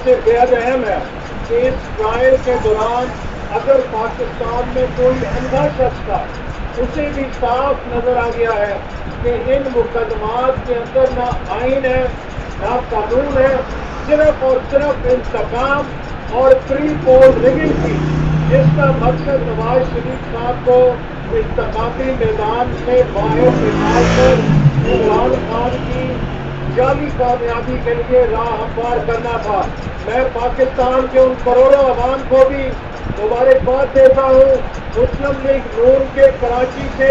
سے بےحد اہم ہے کہ اس ٹرائل کے دوران اگر پاکستان میں کوئی اندھا شخص تھا اسے بھی صاف نظر آ گیا ہے کہ ان مقدمات کے اندر نہ آئین ہے نہ قانون ہے، صرف اور صرف انتقام اور پری پول ریگنگ تھی، جس کا مقصد نواز شریف صاحب کو انتخابی میدان میں باہر نکال کر عمران خان کی جعلی کامیابی کے لیے راہ ہموار کرنا تھا۔ میں پاکستان کے ان کروڑوں عوام کو بھی مبارکباد دیتا ہوں، مسلم لیگ نون کے کراچی سے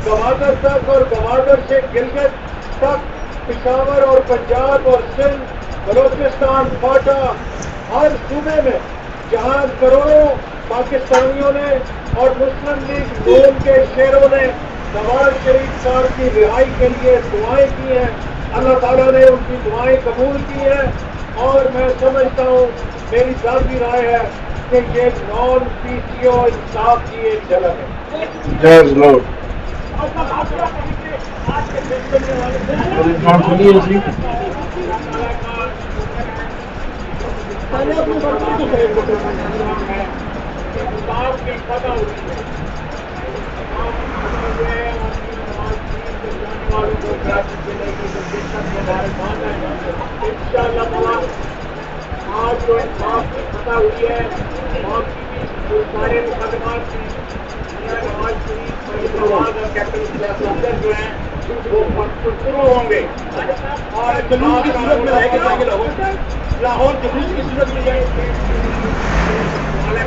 گوادر تک اور گوادر سے گلگت تک، پشاور اور پنجاب اور سندھ، بلوچستان، کوٹا، ہر صوبے میں جہاں کروڑوں پاکستانیوں نے اور مسلم لیگ نون کے شہروں نے نواز شریف صاحب کی رہائی کے لیے دعائیں کی ہیں، اللہ تعالیٰ نے ان کی دعائیں قبول کی ہیں، اور میں سمجھتا ہوں، میری ذاتی رائے ہے کہ یہ نان پی سی او انصاف کی ایک جھلک ہے۔ آج جو انصاف کی فتح ہوئی ہے باقی بھی سارے مقدمات کی نواز شریف نواز اور کیپٹن صفدر جو ہیں وہ شروع ہوں گے، اور جلوس کی صورت میں رہے گا لاہور جلوس کی صورت میں جائے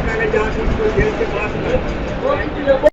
پہلے جا کے جیل کے بعد